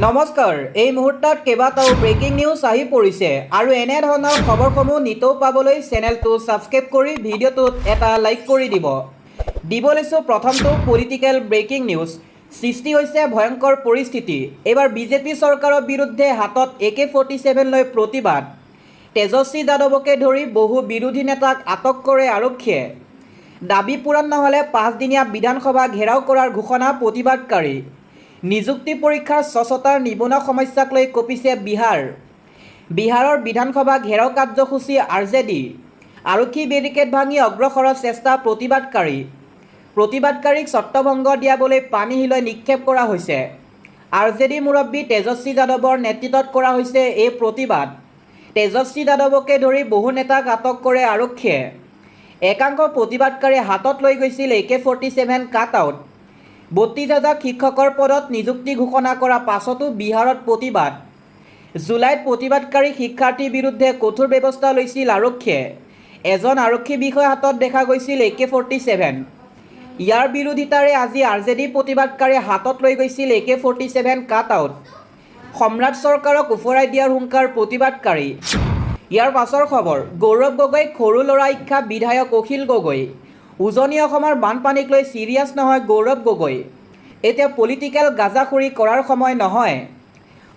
নমস্কাৰ, এই মুহূৰ্তত কেইবাটাও ব্ৰেকিং নিউজ আহি পৰিছে আৰু এনে ধৰণৰ খবৰসমূহ নিতৌ পাবলৈ চেনেলটো ছাবস্ক্ৰাইব কৰি ভিডিঅ'টোত এটা লাইক কৰি দিব। দিব লৈছোঁ প্ৰথমটো পলিটিকেল ব্ৰেকিং নিউজ। সৃষ্টি হৈছে ভয়ংকৰ পৰিস্থিতি। এইবাৰ বিজেপি চৰকাৰৰ বিৰুদ্ধে হাতত AK-47 লৈ প্ৰতিবাদ। তেজস্বী যাদৱকে ধৰি বহু বিৰোধী নেতাক আটক কৰে আৰক্ষীয়ে। দাবী পূৰণ নহ'লে 5 দিনীয়া বিধানসভা ঘেৰাও কৰাৰ ঘোষণা প্ৰতিবাদকাৰী। নিযুক্তি পৰীক্ষাৰ স্বচ্ছতাৰ নিবনুৱা সমস্যাক লৈ কঁপিছে বিহাৰৰ বিধানসভা ঘেৰাও কাৰ্যসূচী RJD। আৰক্ষী বেৰিকেড ভাঙি অগ্ৰসৰৰ চেষ্টা প্ৰতিবাদকাৰীক ছত্ৰভংগ দিয়াবলৈ পানী শিলৈ নিক্ষেপ কৰা হৈছে। RJD মুৰব্বী তেজস্বী যাদৱৰ নেতৃত্বত কৰা হৈছে এই প্ৰতিবাদ। তেজস্বী যাদৱকে ধৰি বহু নেতাক আটক কৰে আৰক্ষীয়ে। একাংশ প্ৰতিবাদকাৰীয়ে হাতত লৈ গৈছিল AK-47 কাট-আউট। 32,000 শিক্ষকৰ পদত নিযুক্তি ঘোষণা কৰাৰ পাছতো বিহাৰত প্ৰতিবাদ। জুলাইত প্ৰতিবাদকাৰী শিক্ষাৰ্থীৰ বিৰুদ্ধে কঠোৰ ব্যৱস্থা লৈছিল আৰক্ষীয়ে। এজন আৰক্ষী বিষয়াৰ হাতত দেখা গৈছিল AK-47। ইয়াৰ বিৰোধিতাৰে আজি RJD প্ৰতিবাদকাৰীয়ে হাতত লৈ গৈছিল AK-47 কাট-আউট। সম্ৰাট চৰকাৰক উফৰাই দিয়াৰ হুংকাৰ প্ৰতিবাদকাৰী। ইয়াৰ পাছৰ খবৰ, গৌৰৱ গগৈক সৰু ল'ৰা আখ্যা বিধায়ক অখিল গগৈ। উজনি অসমৰ বানপানীক লৈ চিৰিয়াছ নহয় গৌৰৱ গগৈ। এতিয়া পলিটিকেল গাজাখুৰি কৰাৰ সময় নহয়।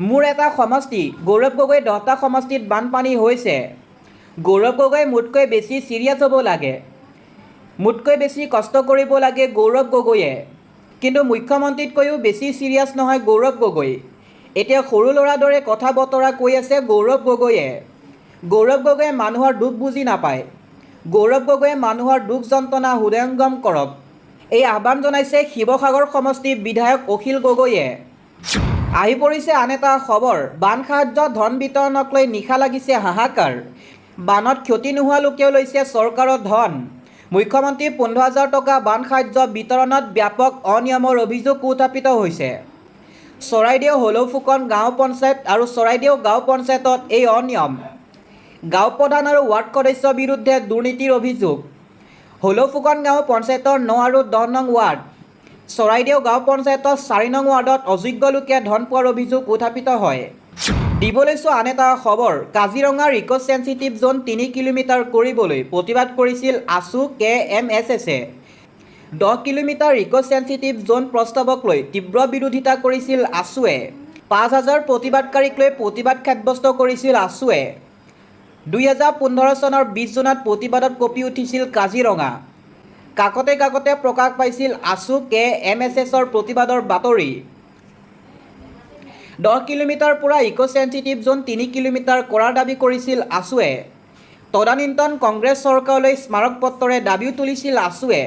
মোৰ এটা সমষ্টি, গৌৰৱ গগৈ 10টা সমষ্টিত বানপানী হৈছে। গৌৰৱ গগৈ মোতকৈ বেছি চিৰিয়াছ হ'ব লাগে, মোতকৈ বেছি কষ্ট কৰিব লাগে গৌৰৱ গগৈয়ে। কিন্তু মুখ্যমন্ত্ৰীতকৈও বেছি চিৰিয়াছ নহয় গৌৰৱ গগৈ। এতিয়া সৰু ল'ৰাৰ দৰে কথা বতৰা কৈ আছে গৌৰৱ গগৈয়ে। গৌৰৱ গগৈয়ে মানুহৰ দুখ বুজি নাপায়। গৌৰৱ গগৈয়ে মানুহৰ দুখ যন্ত্ৰণা হৃদয়ংগম কৰক, এই আহ্বান জনাইছে শিৱসাগৰ সমষ্টিৰ বিধায়ক অখিল গগৈয়ে। আহি পৰিছে আন এটা খবৰ, বান সাহায্য ধন বিতৰণক লৈ নিশা লাগিছে হাহাকাৰ। বানত ক্ষতি নোহোৱা লোকেও লৈছে চৰকাৰৰ ধন। মুখ্যমন্ত্ৰীৰ 15,000 টকা বান সাহায্য বিতৰণত ব্যাপক অনিয়মৰ অভিযোগ উত্থাপিত হৈছে। চৰাইদেউ হলৌফুকন গাঁও পঞ্চায়ত আৰু চৰাইদেউ গাঁও পঞ্চায়তত এই অনিয়ম। গাঁও প্ৰধান আৰু ৱাৰ্ড সদস্যৰ বিৰুদ্ধে দুৰ্নীতিৰ অভিযোগ। হলৌফুকন গাঁও পঞ্চায়তৰ 9 আৰু 10 নং ৱাৰ্ড, চৰাইদেউ গাঁও পঞ্চায়তৰ 4 নং ৱাৰ্ডত অযোগ্য লোকে ধন পোৱাৰ অভিযোগ উত্থাপিত হয়। দিব লৈছোঁ আন এটা খবৰ, কাজিৰঙাৰ ইক' চেঞ্চিটিভ জ'ন 3 কিলোমিটাৰ কৰিবলৈ প্ৰতিবাদ কৰিছিল ASU KMSSে। 10 কিলোমিটাৰ ইক' চেঞ্চিটিভ জ'ন প্ৰস্তাৱক লৈ তীব্ৰ বিৰোধিতা কৰিছিল ASUৱে। 5,000 প্ৰতিবাদকাৰীক লৈ প্ৰতিবাদ সাব্যস্ত কৰিছিল ASUৱে। 2015 চনৰ 20 জুনত প্ৰতিবাদত কঁপি উঠিছিল কাজিৰঙা। কাকতে কাকতে প্ৰকাশ পাইছিল ASU KMSSৰ প্ৰতিবাদৰ বাতৰি। 10 কিলোমিটাৰ পৰা ইক' চেঞ্চিটিভ জ'ন 3 কিলোমিটাৰ কৰাৰ দাবী কৰিছিল ASUৱে। তদানীন্তন কংগ্ৰেছ চৰকাৰলৈ স্মাৰক পত্ৰৰে দাবীও তুলিছিল ASUৱে।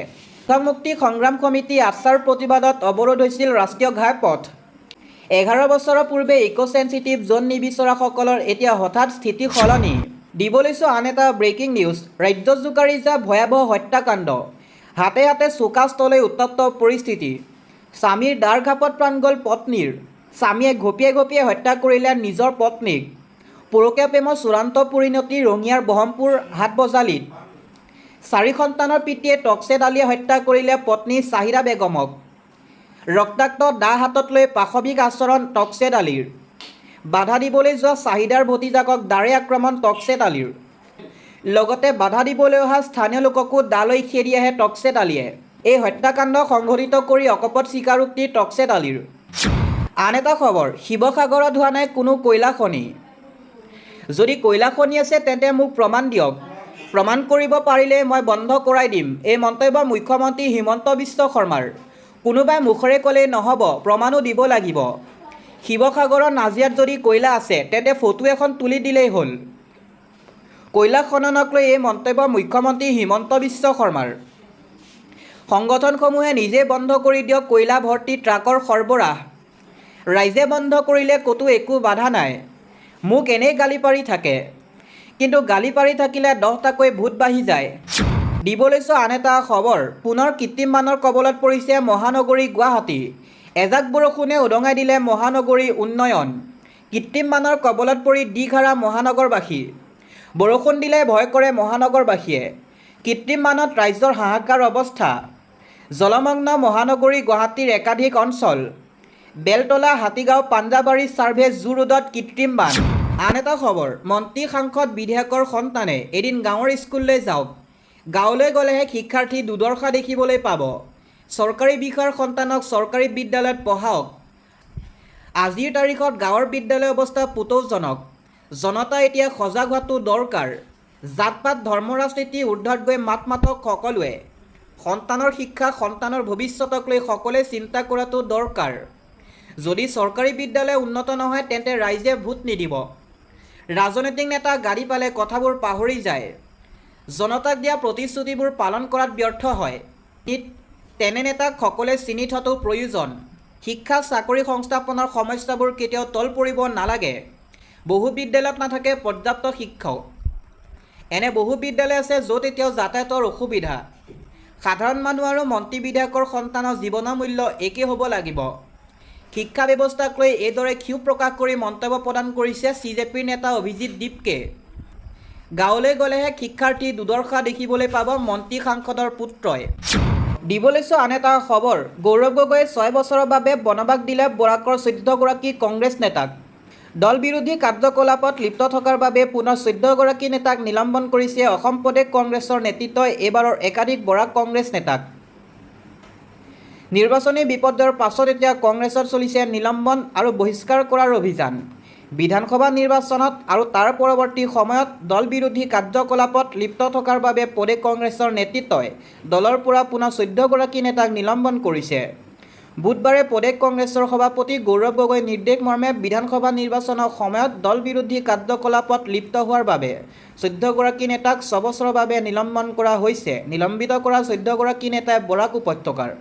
মুক্তি সংগ্ৰাম সমিতি আছাৰ প্ৰতিবাদত অৱৰোধ হৈছিল ৰাষ্ট্ৰীয় ঘাইপথ। 11 বছৰৰ পূৰ্বে ইক' চেঞ্চিটিভ জ'ন নিবিচৰাসকলৰ এতিয়া হঠাৎ স্থিতি সলনি। দিব লৈছোঁ আন এটা ব্ৰেকিং নিউজ, ৰাজ্যত জোকাৰি যোৱা ভয়াৱহ হত্যাকাণ্ড। হাতে হাতে চৌকাষ্টলৈ উত্তপ্ত পৰিস্থিতি। স্বামীৰ দাঢ়ঘাপত প্ৰাণ গ'ল পত্নীৰ। স্বামীয়ে ঘপিয়াই হত্যা কৰিলে নিজৰ পত্নীক। পৰকীয়া প্ৰেমৰ চূড়ান্ত পৰিণতি ৰঙিয়াৰ বহমপুৰ হাটবজালিত। 4 সন্তানৰ পিতৃয়ে টক্সে দালিয়ে হত্যা কৰিলে পত্নী চাহিদা বেগমক। ৰক্তাক্ত দাহ হাতত লৈ পাশবিক আচৰণ টক্সে দালিৰ। বাধা দিবলৈ যোৱা চাহিদাৰ ভতিজাকক দাৰে আক্ৰমণ টক্সে দালিৰ। লগতে বাধা দিবলৈ অহা স্থানীয় লোককো দা লৈ খেদি আহে টক্সে দালিয়ে। এই হত্যাকাণ্ড সংঘটিত কৰি অকপট স্বীকাৰোক্তি টক্সে দালিৰ। আন এটা খবৰ, শিৱসাগৰত হোৱা নাই কোনো কয়লা খনি। যদি কয়লা খনি আছে তেন্তে মোক প্ৰমাণ দিয়ক, প্ৰমাণ কৰিব পাৰিলে মই বন্ধ কৰাই দিম, এই মন্তব্য মুখ্যমন্ত্ৰী হিমন্ত বিশ্ব শৰ্মাৰ। কোনোবাই মুখৰে ক'লেই নহ'ব, প্ৰমাণো দিব লাগিব। শিৱসাগৰৰ নাজিৰাত যদি কয়লা আছে তেন্তে ফটো এখন তুলি দিলেই হ'ল। কয়লা খননক লৈ এই মন্তব্য মুখ্যমন্ত্ৰী হিমন্ত বিশ্ব শৰ্মাৰ। সংগঠনসমূহে নিজে বন্ধ কৰি দিয়ক কয়লা ভৰ্তি ট্ৰাকৰ সৰবৰাহ। ৰাইজে বন্ধ কৰিলে ক'তো একো বাধা নাই। মোক এনেই গালি পাৰি থাকে, কিন্তু গালি পাৰি থাকিলে 10টাকৈ ভূত বাঢ়ি যায়। দিব লৈছোঁ আন এটা খবৰ, পুনৰ কৃত্ৰিম বানৰ কবলত পৰিছে মহানগৰী গুৱাহাটী। এজাক বৰষুণে উদঙাই দিলে মহানগৰীৰ উন্নয়ন। কৃত্ৰিম বানৰ কবলত পৰি দিঘাৰা মহানগৰবাসী। বৰষুণ দিলে ভয় কৰে মহানগৰবাসীয়ে। কৃত্ৰিম বানত ৰাজ্যৰ হাহাকাৰ অৱস্থা। জলমগ্ন মহানগৰী গুৱাহাটীৰ একাধিক অঞ্চল। বেলতলা হাতীগাঁও পাঞ্জাবাৰী ছাৰ্ভে জু ৰোডত কৃত্ৰিম বান। আন এটা খবৰ, মন্ত্ৰী সাংসদ বিধায়কৰ সন্তানে এদিন গাঁৱৰ স্কুললৈ যাওক। গাঁৱলৈ গ'লেহে শিক্ষাৰ্থী দুৰ্দশা দেখিবলৈ পাব। চৰকাৰী বিষয়াৰ সন্তানক চৰকাৰী বিদ্যালয়ত পঢ়াওক। আজিৰ তাৰিখত গাঁৱৰ বিদ্যালয়ৰ অৱস্থা পুতৌজনক। জনতা এতিয়া সজাগ হোৱাটো দৰকাৰ। জাত পাত ধৰ্ম ৰাজনীতি ঊৰ্ধত গৈ মাত মাতক সকলোৱে। সন্তানৰ শিক্ষা, সন্তানৰ ভৱিষ্যতক লৈ সকলোৱে চিন্তা কৰাটো দৰকাৰ। যদি চৰকাৰী বিদ্যালয় উন্নত নহয় তেন্তে ৰাইজে ভোট নিদিব। ৰাজনৈতিক নেতা গাড়ী পালে কথাবোৰ পাহৰি যায়। জনতাক দিয়া প্ৰতিশ্ৰুতিবোৰ পালন কৰাত ব্যৰ্থ হয়। তেনে নেতাক সকলোৱে চিনি থোৱাটো প্ৰয়োজন। শিক্ষা, চাকৰি, সংস্থাপনৰ সমস্যাবোৰ কেতিয়াও তল পৰিব নালাগে। বহু বিদ্যালয়ত নাথাকে পৰ্যাপ্ত শিক্ষক। এনে বহু বিদ্যালয় আছে য'ত এতিয়াও যাতায়াতৰ অসুবিধা। সাধাৰণ মানুহ আৰু মন্ত্ৰী বিধায়কৰ সন্তানৰ জীৱনৰ মূল্য একে হ'ব লাগিব। শিক্ষা ব্যৱস্থাক লৈ এইদৰে ক্ষোভ প্ৰকাশ কৰি মন্তব্য প্ৰদান কৰিছে CJPৰ নেতা অভিজিৎ দীপকে। গাঁৱলৈ গ'লেহে শিক্ষাৰ্থী দুৰ্দশা দেখিবলৈ পাব মন্ত্ৰী সাংসদৰ পুত্ৰই। দিবলৈছো আন এটা খবৰ, গৌৰৱ গগৈয়ে 6 বছৰৰ বাবে বনবাস দিলে বৰাকৰ 14গৰাকী কংগ্ৰেছ নেতাক। দল বিৰোধী কাৰ্যকলাপত লিপ্ত থকাৰ বাবে পুনৰ 14গৰাকী নেতাক নিলম্বন কৰিছে অসম প্ৰদেশ কংগ্ৰেছৰ নেতৃত্বই এইবাৰৰ একাধিক বৰাক কংগ্ৰেছ নেতাক। নিৰ্বাচনী বিপৰ্যয়ৰ পাছত এতিয়া কংগ্ৰেছত চলিছে নিলম্বন আৰু বহিষ্কাৰ কৰাৰ অভিযান। বিধানসভা নিৰ্বাচনত আৰু তাৰ পৰৱৰ্তী সময়ত দল বিৰোধী কাৰ্যকলাপত লিপ্ত থকাৰ বাবে প্ৰদেশ কংগ্ৰেছৰ নেতৃত্বই দলৰ পৰা পুনৰ 14গৰাকী নেতাক নিলম্বন কৰিছে। বুধবাৰে প্ৰদেশ কংগ্ৰেছৰ সভাপতি গৌৰৱ গগৈৰ নিৰ্দেশ মৰ্মে বিধানসভা নিৰ্বাচনৰ সময়ত দল বিৰোধী কাৰ্যকলাপত লিপ্ত হোৱাৰ বাবে 14গৰাকী নেতাক 6 বছৰৰ বাবে নিলম্বন কৰা হৈছে। নিলম্বিত কৰা 14গৰাকী নেতাই বৰাক উপত্যকাৰ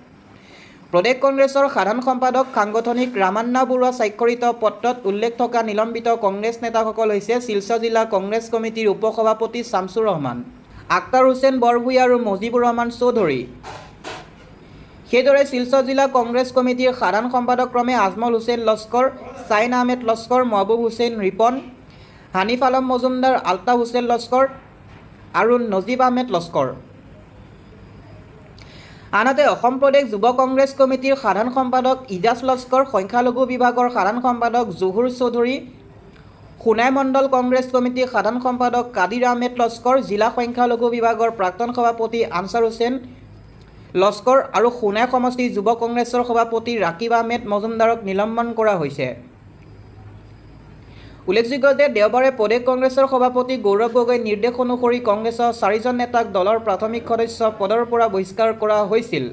প্ৰদেশ কংগ্ৰেছৰ সাধাৰণ সম্পাদক সাংগঠনিক ৰামান্না বৰুৱা স্বাক্ষৰিত পত্ৰত উল্লেখ থকা নিলম্বিত কংগ্ৰেছ নেতাসকল হৈছে শিলচৰ জিলা কংগ্ৰেছ কমিটিৰ উপসভাপতি শামছুৰ ৰহমান, আখতাৰ হুছেইন বৰভূঞা আৰু মজিবুৰ ৰহমান চৌধুৰী। সেইদৰে শিলচৰ জিলা কংগ্ৰেছ কমিটিৰ সাধাৰণ সম্পাদক ক্ৰমে আজমল হুছেইন লস্কৰ, ছাইন আহমেদ লস্কৰ, মহবুব হুছেইন ৰিপন, হানিফ আলম মজুমদাৰ, আলতাফ হুছেইন লস্কৰ আৰু নজিব আহমেদ লস্কৰ। আনহাতে অসম প্ৰদেশ যুৱ কংগ্ৰেছ কমিটিৰ সাধাৰণ সম্পাদক ইজাজ লস্কৰ, সংখ্যালঘু বিভাগৰ সাধাৰণ সম্পাদক জহুৰ চৌধুৰী, সোণাই মণ্ডল কংগ্ৰেছ কমিটিৰ সাধাৰণ সম্পাদক কাদিৰ আহমেদ লস্কৰ, জিলা সংখ্যালঘু বিভাগৰ প্ৰাক্তন সভাপতি আনছাৰ হুছেইন লস্কৰ আৰু সোণাই সমষ্টি যুৱ কংগ্ৰেছৰ সভাপতি ৰাকিব আহমেদ মজুমদাৰক নিলম্বন কৰা হৈছে। উল্লেখযোগ্য যে দেওবাৰে প্ৰদেশ কংগ্ৰেছৰ সভাপতি গৌৰৱ গগৈৰ নিৰ্দেশ অনুসৰি কংগ্ৰেছৰ 4জন নেতাক দলৰ প্ৰাথমিক সদস্য পদৰ পৰা বহিষ্কাৰ কৰা হৈছিল।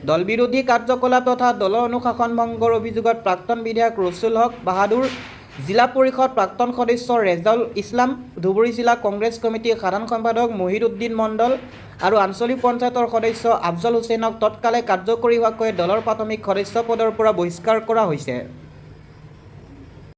দল বিৰোধী কাৰ্যকলাপ তথা দলৰ অনুশাসন ভংগৰ অভিযোগত প্ৰাক্তন বিধায়ক ৰছুল হক বাহাদুৰ, জিলা পৰিষদ প্ৰাক্তন সদস্য ৰেজাউল ইছলাম, ধুবুৰী জিলা কংগ্ৰেছ কমিটিৰ সাধাৰণ সম্পাদক মহিৰ উদ্দিন মণ্ডল আৰু আঞ্চলিক পঞ্চায়তৰ সদস্য আফজল হুছেইনক তৎকালে কাৰ্যকৰী হোৱাকৈ দলৰ প্ৰাথমিক সদস্য পদৰ পৰা বহিষ্কাৰ কৰা হৈছে।